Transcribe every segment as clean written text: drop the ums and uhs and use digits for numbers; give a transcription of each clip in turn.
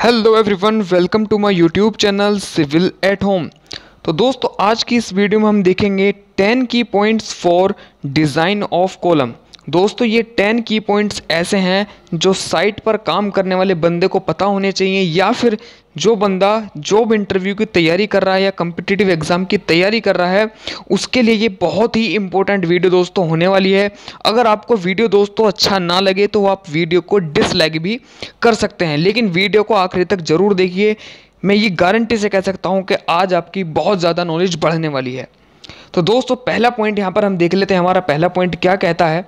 Hello everyone, welcome to my YouTube channel civil at home. तो दोस्तों, आज की इस वीडियो में हम देखेंगे 10 की points for design of column. दोस्तों, ये 10 की पॉइंट्स ऐसे हैं जो साइट पर काम करने वाले बंदे को पता होने चाहिए, या फिर जो बंदा जॉब इंटरव्यू की तैयारी कर रहा है या कम्पिटिटिव एग्ज़ाम की तैयारी कर रहा है, उसके लिए ये बहुत ही इंपॉर्टेंट वीडियो दोस्तों होने वाली है। अगर आपको वीडियो दोस्तों अच्छा ना लगे तो आप वीडियो को डिसलाइक भी कर सकते हैं, लेकिन वीडियो को आखिरी तक ज़रूर देखिए। मैं ये गारंटी से कह सकता हूँ कि आज आपकी बहुत ज़्यादा नॉलेज बढ़ने वाली है। तो दोस्तों, पहला पॉइंट यहाँ पर हम देख लेते हैं। हमारा पहला पॉइंट क्या कहता है?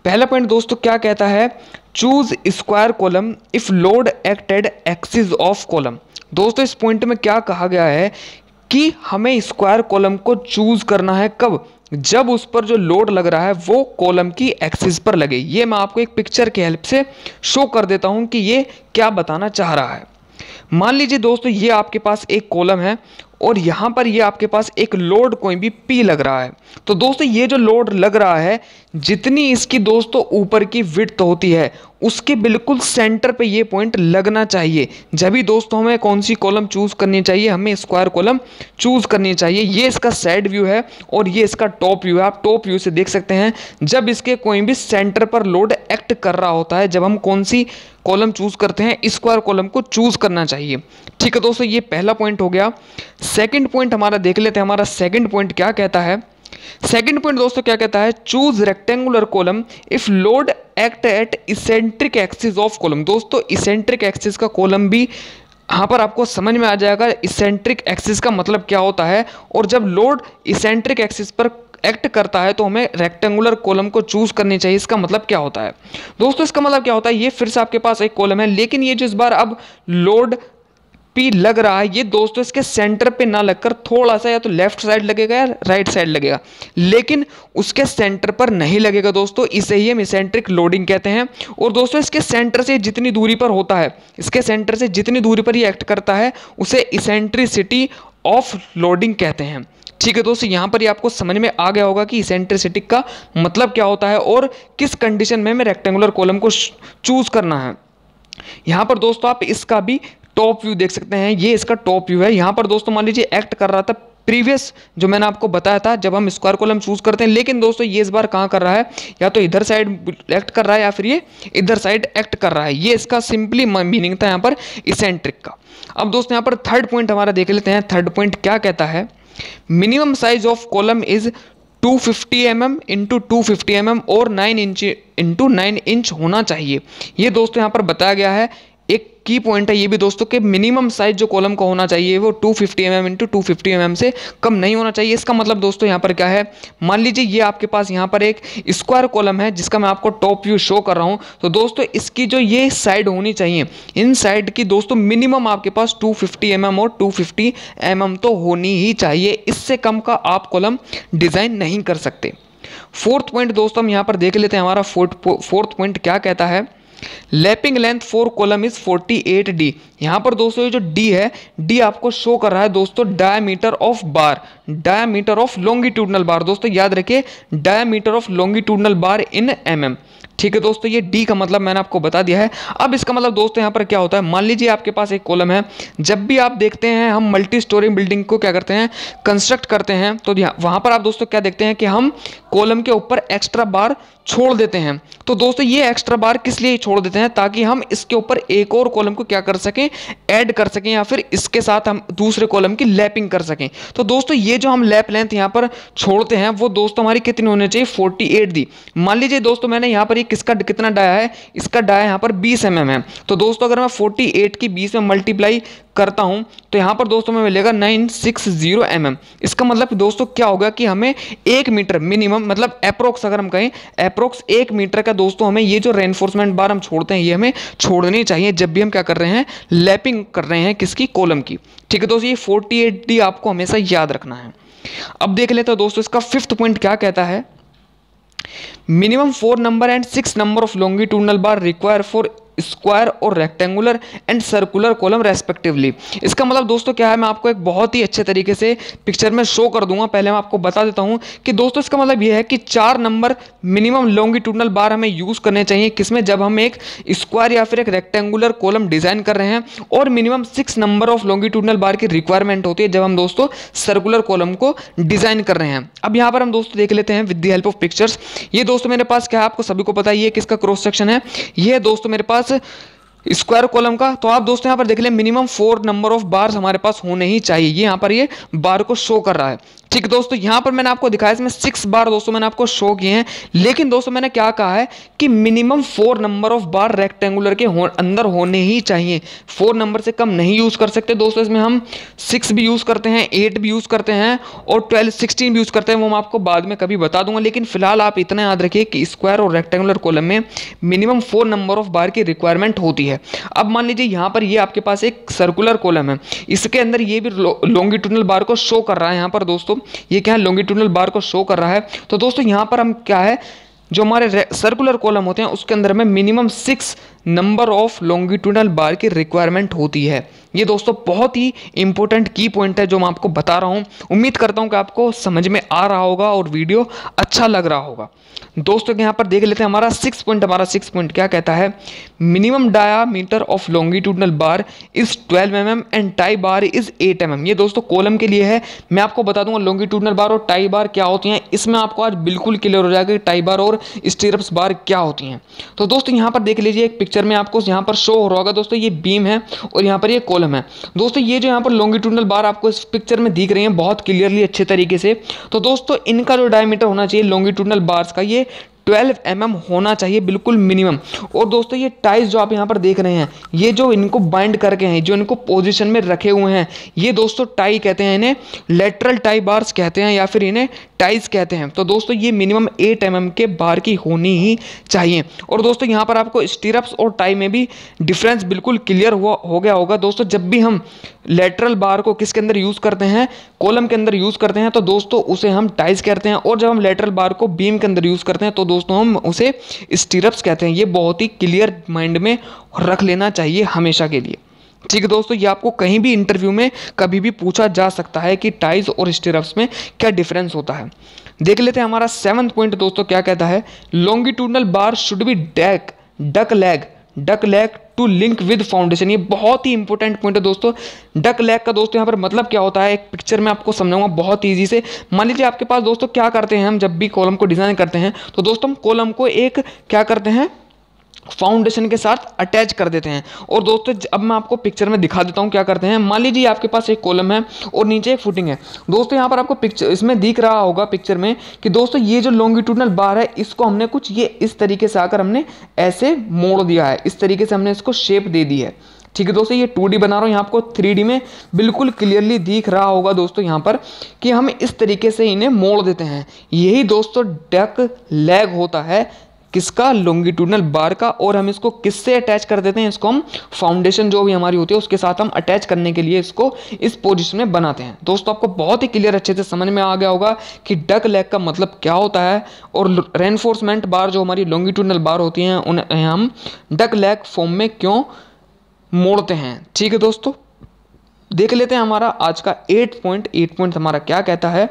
पहला पॉइंट दोस्तों क्या कहता है? Choose square column if load acted axis of column. दोस्तों, इस पॉइंट में क्या कहा गया है कि हमें स्क्वायर कॉलम को चूज करना है कब? जब उस पर जो लोड लग रहा है वो कॉलम की एक्सिस पर लगे। ये मैं आपको एक पिक्चर की हेल्प से शो कर देता हूं कि ये क्या बताना चाह रहा है। मान लीजिए दोस्तों, ये आपके पास एक कॉलम है और यहाँ पर ये आपके पास एक लोड कोई भी P लग रहा है। तो दोस्तों, ये जो लोड लग रहा है, जितनी इसकी दोस्तों ऊपर की विड्थ होती है उसके बिल्कुल सेंटर पे ये पॉइंट लगना चाहिए। जब भी दोस्तों हमें कौन सी कॉलम चूज करनी चाहिए, हमें स्क्वायर कॉलम चूज करनी चाहिए। ये इसका साइड व्यू है और ये इसका टॉप व्यू है। आप टॉप व्यू से देख सकते हैं जब इसके कोई भी सेंटर पर लोड एक्ट कर रहा होता है, जब हम कौन सी कॉलम चूज करते हैं, स्क्वायर कॉलम को चूज करना चाहिए। ठीक है दोस्तों, ये पहला पॉइंट हो गया। सेकंड पॉइंट हमारा देख लेते हैं। हमारा सेकंड पॉइंट क्या कहता है? सेकंड पॉइंट दोस्तों क्या कहता है? Choose rectangular column if load act at eccentric axis of column. दोस्तों, इसेंट्रिक एक्सिस का कॉलम भी यहाँ पर आपको समझ में आ जाएगा इसेंट्रिक एक्सिस का मतलब क्या होता है, और जब लोड इसेंट्रिक एक्सिस पर एक्ट करता है तो हमें रेक्टेंगुलर कॉलम को चूज करनी चाहिए। इसका मतलब क्या होता है दोस्तों? इसका मतलब क्या होता है, ये फिर से आपके पास एक कॉलम है, लेकिन ये जो इस बार अब लोड P लग रहा है, ये दोस्तों इसके सेंटर पे ना लगकर थोड़ा सा या तो लेफ्ट साइड लगेगा या राइट साइड लगेगा, लेकिन उसके सेंटर पर नहीं लगेगा दोस्तों। इसे ही हम इसेंट्रिक लोडिंग कहते हैं। और दोस्तों, इसके सेंटर से जितनी दूरी पर होता है, इसके सेंटर से जितनी दूरी पर ये एक्ट करता है, उसे इसेंट्रिसिटी ऑफ लोडिंग कहते हैं। ठीक है दोस्तों, यहाँ पर ये आपको समझ में आ गया होगा कि इसेंट्रिसिटी का मतलब क्या होता है और किस कंडीशन में हमें रेक्टेंगुलर कॉलम को चूज करना है। यहाँ पर दोस्तों आप इसका भी टॉप व्यू देख सकते हैं। ये इसका टॉप व्यू है। यहाँ पर दोस्तों मान लीजिए एक्ट कर रहा था प्रीवियस, जो मैंने आपको बताया था, जब हम स्क्वायर कॉलम चूज करते हैं, लेकिन दोस्तों ये इस बार कहाँ कर रहा है? या तो इधर साइड एक्ट कर रहा है या फिर ये इधर साइड एक्ट कर रहा है। ये इसका सिंपली मीनिंग था यहाँ पर इसेंट्रिक का। अब दोस्तों यहाँ पर थर्ड पॉइंट हमारा देख लेते हैं। थर्ड पॉइंट क्या कहता है? Minimum size of column is 250 mm into 250 mm और 9 इंच इंटू 9 इंच होना चाहिए। ये दोस्तों यहाँ पर बताया गया है। एक की पॉइंट है ये भी दोस्तों कि मिनिमम साइज जो कॉलम का होना चाहिए वो 250 mm इंटू 250 mm से कम नहीं होना चाहिए। इसका मतलब दोस्तों यहाँ पर क्या है? मान लीजिए ये आपके पास यहाँ पर एक स्क्वायर कॉलम है जिसका मैं आपको टॉप व्यू शो कर रहा हूँ। तो दोस्तों इसकी जो ये साइड होनी चाहिए, इन साइड की दोस्तों मिनिमम आपके पास 250 mm और 250 mm तो होनी ही चाहिए। इससे कम का आप कॉलम डिज़ाइन नहीं कर सकते। फोर्थ पॉइंट दोस्तों हम यहाँ पर देख लेते हैं। हमारा फोर्थ पॉइंट क्या कहता है? Lapping length for column is 48D। यहाँ पर दोस्तों ये जो D है, D आपको शो कर रहा है दोस्तों diameter of bar, diameter of longitudinal bar. दोस्तों याद रखिए, diameter of longitudinal bar in mm। ठीक है दोस्तों, ये D का मतलब मैंने आपको बता दिया है। अब इसका मतलब दोस्तों यहाँ पर क्या होता है? मान लीजिए आपके पास एक कॉलम है। जब भी आप देखते हैं हम मल्टी स्टोरी बिल्डिंग को क्या करते हैं, कंस्ट्रक्ट करते हैं, तो वहाँ पर आप दोस्तों क्या देखते हैं कि हम कॉलम के ऊपर एक्स्ट्रा बार छोड़ देते हैं। तो दोस्तों ये एक्स्ट्रा बार किस लिए छोड़ देते हैं? ताकि हम इसके ऊपर एक और कॉलम को क्या कर सकें, ऐड कर सकें, या फिर इसके साथ हम दूसरे कॉलम की लैपिंग कर सकें। तो दोस्तों ये जो हम लैप लेंथ यहाँ पर छोड़ते हैं वो दोस्तों हमारी कितनी होनी चाहिए? 48D। मान लीजिए दोस्तों मैंने यहाँ पर किसका कितना डाया है? इसका डाया यहाँ पर 20 mm है। तो दोस्तों अगर मैं 48 की 20 में मल्टीप्लाई करता हूं तो यहां पर दोस्तों में मिलेगा 960 mm। इसका मतलब दोस्तों क्या होगा कि हमें 1 मीटर मिनिमम, मतलब अप्रोक्स अगर हम कहें अप्रोक्स 1 मीटर का दोस्तों हमें ये जो रेनफोर्समेंट बार हम छोड़ते हैं ये हमें छोड़नी चाहिए जब भी हम क्या कर रहे हैं, लैपिंग कर रहे हैं किसकी? कॉलम की। ठीक है दोस्तों, ये 48D आपको हमेशा याद रखना है। अब देख लेते हैं दोस्तों इसका फिफ्थ पॉइंट क्या कहता है? Minimum 4 number and 6 number of longitudinal bar require for square और rectangular and circular column respectively. इसका मतलब दोस्तों क्या है, मैं आपको एक बहुत ही अच्छे तरीके से पिक्चर में शो कर दूंगा। पहले मैं आपको बता देता हूं कि दोस्तों इसका मतलब यह है कि 4 नंबर मिनिमम लॉन्गिट्यूडनल बार हमें यूज करने चाहिए, किसमें, जब हम एक स्क्वायर या फिर एक रेक्टेंगुलर कॉलम डिजाइन कर रहे हैं, और मिनिमम 6 नंबर ऑफ लॉन्गिट्यूडनल बार की रिक्वायरमेंट होती है जब हम दोस्तों सर्कुलर कॉलम को डिजाइन कर रहे हैं। अब यहां पर हम दोस्तों देख लेते हैं with the help of pictures. ये दोस्तों मेरे पास क्या है, आपको सभी को पता है ये किसका क्रॉस सेक्शन है, ये दोस्तों मेरे पास स्क्वायर कॉलम का। तो आप दोस्तों यहां पर देख लें मिनिमम 4 नंबर ऑफ बार्स हमारे पास होने ही चाहिए। ये यहां पर ये बार को शो कर रहा है, ठीक दोस्तों। यहां पर मैंने आपको दिखाया इसमें 6 बार दोस्तों मैंने आपको शो किए हैं, लेकिन दोस्तों मैंने क्या कहा है कि minimum 4 number of bar rectangular के अंदर होने ही चाहिए। 4 नंबर से कम नहीं यूज कर सकते दोस्तों। इसमें हम 6 भी यूज करते हैं, 8 भी यूज करते हैं और 12 16 भी यूज करते हैं, वो मैं आपको बाद में कभी बता दूंगा। लेकिन फिलहाल आप इतना याद रखिए कि स्क्वायर और रेक्टेंगुलर कॉलम में मिनिमम 4 नंबर ऑफ बार की रिक्वायरमेंट होती है। अब मान लीजिए यहां पर ये आपके पास एक सर्कुलर कॉलम है, इसके अंदर ये भी लॉन्गिट्यूडनल बार को शो कर रहा है। यहां पर दोस्तों ये क्या है, लॉन्गिट्यूडनल बार को शो कर रहा है। तो दोस्तों यहां पर हम क्या है, जो हमारे सर्कुलर कॉलम होते हैं उसके अंदर में मिनिमम 6 नंबर ऑफ लॉन्गिट्यूडनल बार की रिक्वायरमेंट होती है। ये दोस्तों बहुत ही इंपॉर्टेंट की पॉइंट है जो मैं आपको बता रहा हूं। उम्मीद करता हूं कि आपको समझ में आ रहा होगा और वीडियो अच्छा लग रहा होगा। दोस्तों यहां पर देख लेते हैं हमारा 6 पॉइंट क्या कहता है, minimum diameter of longitudinal bar is 12 mm and tie bar is 8 mm। ये दोस्तों कॉलम के लिए है। मैं आपको बता दूंगा लॉन्गिट्यूडनल बार और टाई बार क्या होती हैं, इसमें आपको आज बिल्कुल क्लियर हो जाएगा कि टाई बार और स्टीरप्स बार क्या होती हैं। तो दोस्तों यहां पर देख लीजिए एक पिक्चर में आपको यहां पर शो हो रहा होगा दोस्तों, ये बीम है और यहां पर ये कॉलम है। दोस्तों ये जो यहां पर लॉन्गिट्यूडनल बार आपको इस पिक्चर में दिख रही हैं बहुत क्लियरली अच्छे तरीके से, तो दोस्तों इनका जो डायमीटर होना चाहिए लॉन्गिट्यूडनल बार्स का, ये 12 mm होना चाहिए बिल्कुल मिनिमम। और दोस्तों ये टाइज जो आप यहाँ पर देख रहे हैं, ये जो इनको बाइंड करके हैं, जो इनको पोजीशन में रखे हुए हैं, ये दोस्तों टाई कहते हैं, इन्हें लेटरल टाई बार्स कहते हैं या फिर इन्हें टाइज कहते हैं। तो दोस्तों ये मिनिमम 8 mm के बार की होनी ही चाहिए। और दोस्तों यहाँ पर आपको स्टीरप्स और टाई में भी डिफरेंस बिल्कुल क्लियर हो गया होगा दोस्तों। जब भी हम लेटरल बार को किसके अंदर यूज करते हैं, कॉलम के अंदर यूज करते हैं, तो दोस्तों उसे हम टाइज कहते हैं। और जब हम लेटरल बार को बीम के अंदर यूज करते हैं तो दोस्तों हम उसे स्टीरप्स कहते हैं। ये बहुत ही क्लियर माइंड में रख लेना चाहिए हमेशा के लिए, ठीक है दोस्तों। ये आपको कहीं भी इंटरव्यू में कभी भी पूछा जा सकता है कि टाइज और स्टीरप्स में क्या डिफरेंस होता है। देख लेते हैं हमारा 7th पॉइंट दोस्तों क्या कहता है, longitudinal bar should be duck leg to link with foundation. ये बहुत ही इंपॉर्टेंट पॉइंट है दोस्तों। डक लेग का दोस्तों यहाँ पर मतलब क्या होता है, एक पिक्चर में आपको समझाऊंगा बहुत ईजी से। मान लीजिए आपके पास दोस्तों क्या करते हैं, हम जब भी कॉलम को डिजाइन करते हैं तो दोस्तों हम कॉलम को एक क्या करते हैं, फाउंडेशन के साथ अटैच कर देते हैं। और दोस्तों अब मैं आपको पिक्चर में दिखा देता हूं क्या करते हैं। मान लीजिए आपके पास एक कॉलम है और नीचे एक फुटिंग है। दोस्तों यहां पर आपको पिक्चर इसमें दिख रहा होगा पिक्चर में कि दोस्तों ये जो लॉन्गिट्यूडनल बार है, इसको हमने कुछ ये इस तरीके से आकर हमने ऐसे मोड़ दिया है, इस तरीके से हमने इसको शेप दे दी है, ठीक है दोस्तों। ये 2D बना रहा हूं, यहाँ आपको 3D में बिल्कुल क्लियरली दिख रहा होगा दोस्तों यहाँ पर कि हम इस तरीके से इन्हें मोड़ देते हैं। यही दोस्तों डक लेग होता है किसका, लॉन्गिट्यूडनल बार का। और हम इसको किससे अटैच कर देते हैं, इसको हम फाउंडेशन जो भी हमारी होती है उसके साथ हम अटैच करने के लिए इसको इस पोजीशन में बनाते हैं। दोस्तों आपको बहुत ही क्लियर अच्छे से समझ में आ गया होगा कि डक लेग का मतलब क्या होता है और रेनफोर्समेंट बार जो हमारी लॉन्गिट्यूडनल बार होती हैं उन्हें हम डक लेग फॉर्म में क्यों मोड़ते हैं, ठीक है दोस्तों। देख लेते हैं हमारा आज का 8 पॉइंट हमारा क्या कहता है,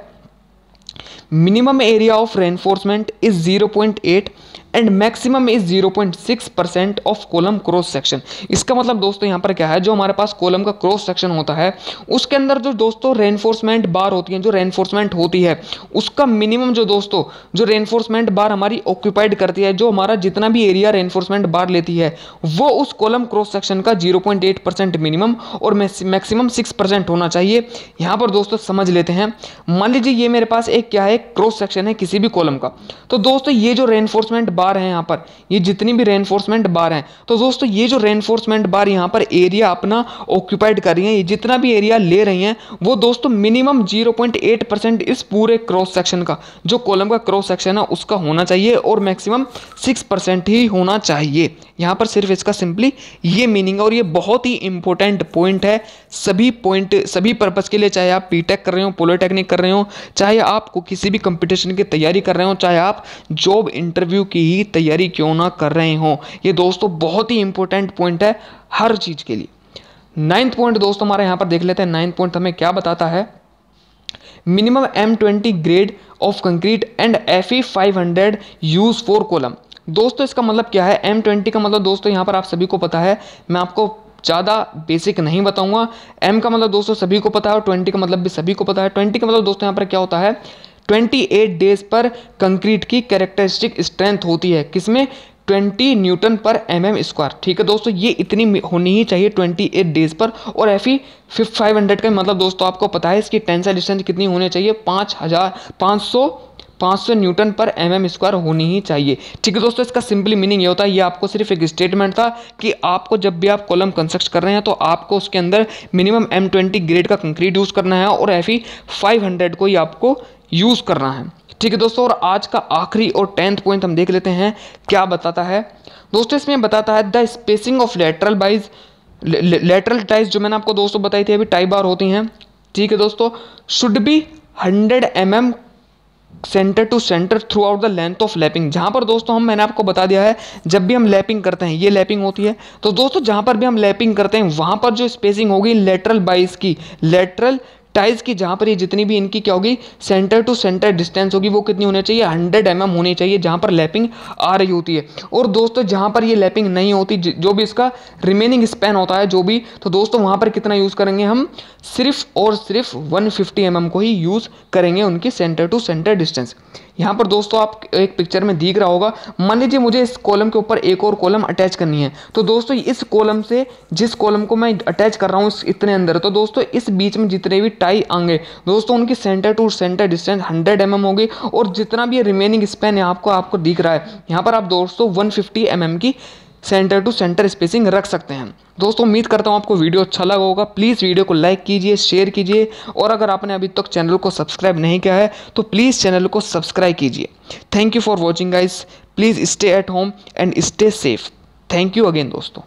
minimum area of reinforcement is 0.8 and maximum is 0.6% of column cross section. इसका मतलब दोस्तों यहाँ पर क्या है, जो हमारे पास कॉलम का क्रॉस सेक्शन होता है उसके अंदर जो दोस्तों रेनफोर्समेंट बार होती है, जो रेनफोर्समेंट होती है उसका मिनिमम जो दोस्तों जो रेनफोर्समेंट बार हमारी ऑक्यूपाइड करती है, जो हमारा जितना भी एरिया रेनफोर्समेंट बार लेती है वो उस कॉलम क्रॉस सेक्शन का 0.8% मिनिमम और मैक्सिमम 6% होना चाहिए। यहाँ पर दोस्तों समझ लेते हैं, मान लीजिए ये मेरे पास एक क्या है, क्रॉस सेक्शन है किसी भी कॉलम का। तो दोस्तों ये जो रेनफोर्समेंट बार है यहाँ पर, ये जितनी भी रेनफोर्समेंट बार हैं, तो दोस्तों ये जो रेनफोर्समेंट बार यहाँ पर एरिया अपना ऑक्यूपाइड कर रही हैं, ये जितना भी एरिया ले रही हैं वो दोस्तों मिनिमम 0.8% इस पूरे क्रॉस सेक्शन का, जो कॉलम का क्रॉस सेक्शन है उसका होना चाहिए और मैक्सिमम 6% ही होना चाहिए। यहाँ पर सिर्फ इसका सिंपली ये मीनिंग है और ये बहुत ही इंपॉर्टेंट पॉइंट है सभी पर्पज़ के लिए, चाहे आप बीटेक कर रहे हो, पॉलिटेक्निक कर रहे हो, चाहे आपको किसी भी कंपटीशन की तैयारी कर रहे हो, चाहे आप जॉब इंटरव्यू की ही तैयारी क्यों ना कर रहे हो। ये दोस्तों बहुत ही इंपॉर्टेंट पॉइंट है हर चीज़ के लिए। 9th पॉइंट दोस्तों हमारे यहाँ पर देख लेते हैं। 9th पॉइंट हमें क्या बताता है, minimum M20 grade of concrete and Fe 500 use for column. दोस्तों इसका मतलब क्या है, M20 का मतलब दोस्तों यहाँ पर आप सभी को पता है, मैं आपको ज़्यादा बेसिक नहीं बताऊंगा। M का मतलब दोस्तों सभी को पता है और 20 का मतलब भी सभी को पता है। 20 का मतलब दोस्तों यहाँ पर क्या होता है, 28 डेज पर कंक्रीट की कैरेक्टरिस्टिक स्ट्रेंथ होती है, किसमें 20 न्यूटन पर mm²। ठीक है दोस्तों, ये इतनी होनी ही चाहिए 28 डेज पर। और Fe 500 का मतलब दोस्तों आपको पता है इसकी टेंसाइल स्ट्रेंथ कितनी होनी चाहिए, 500 न्यूटन पर mm² होनी ही चाहिए। ठीक है दोस्तों, इसका सिंपली मीनिंग ये होता है, ये आपको सिर्फ एक स्टेटमेंट था कि आपको जब भी आप कॉलम कंस्ट्रक्ट कर रहे हैं तो आपको उसके अंदर मिनिमम M20 ग्रेड का कंक्रीट यूज़ करना है और Fe 500 को ही आपको यूज़ करना है। ठीक है दोस्तों, और आज का आखिरी और 10th पॉइंट हम देख लेते हैं क्या बताता है। दोस्तों इसमें बताता है the spacing of lateral ties, जो मैंने आपको दोस्तों बताई थी अभी, टाई बार होती हैं। ठीक है दोस्तों, should be 100 mm centre to centre throughout the length of lapping. जहां पर दोस्तों मैंने आपको बता दिया है, जब भी हम लैपिंग करते हैं, ये लैपिंग होती है, तो दोस्तों जहां पर भी हम लैपिंग करते हैं वहां पर जो स्पेसिंग होगी लेटरल बाइस की, लेटरल टाइज की, जहां पर ये जितनी भी इनकी क्या होगी, सेंटर टू सेंटर डिस्टेंस होगी, वो कितनी होनी चाहिए, 100 mm होनी चाहिए जहां पर लैपिंग आ रही होती है। और दोस्तों जहां पर ये लैपिंग नहीं होती, जो भी इसका रिमेनिंग स्पैन होता है जो भी, तो दोस्तों वहां पर कितना यूज करेंगे हम, सिर्फ और सिर्फ 150 mm को ही यूज करेंगे उनकी सेंटर टू सेंटर डिस्टेंस। यहाँ पर दोस्तों आप एक पिक्चर में दिख रहा होगा, मान लीजिए मुझे इस कॉलम के ऊपर एक और कॉलम अटैच करनी है, तो दोस्तों इस कॉलम से जिस कॉलम को मैं अटैच कर रहा हूँ इतने अंदर, तो दोस्तों इस बीच में जितने भी टाई आएंगे दोस्तों उनकी centre to centre distance 100 mm होगी। और जितना भी रिमेनिंग स्पैन है आपको दिख रहा है, यहाँ पर आप दोस्तों 150 mm की सेंटर टू सेंटर स्पेसिंग रख सकते हैं। दोस्तों उम्मीद करता हूँ आपको वीडियो अच्छा लगा होगा। प्लीज़ वीडियो को लाइक कीजिए, शेयर कीजिए, और अगर आपने अभी तक चैनल को सब्सक्राइब नहीं किया है तो प्लीज़ चैनल को सब्सक्राइब कीजिए। Thank you for watching guys, please stay at home and stay safe. Thank you again दोस्तों।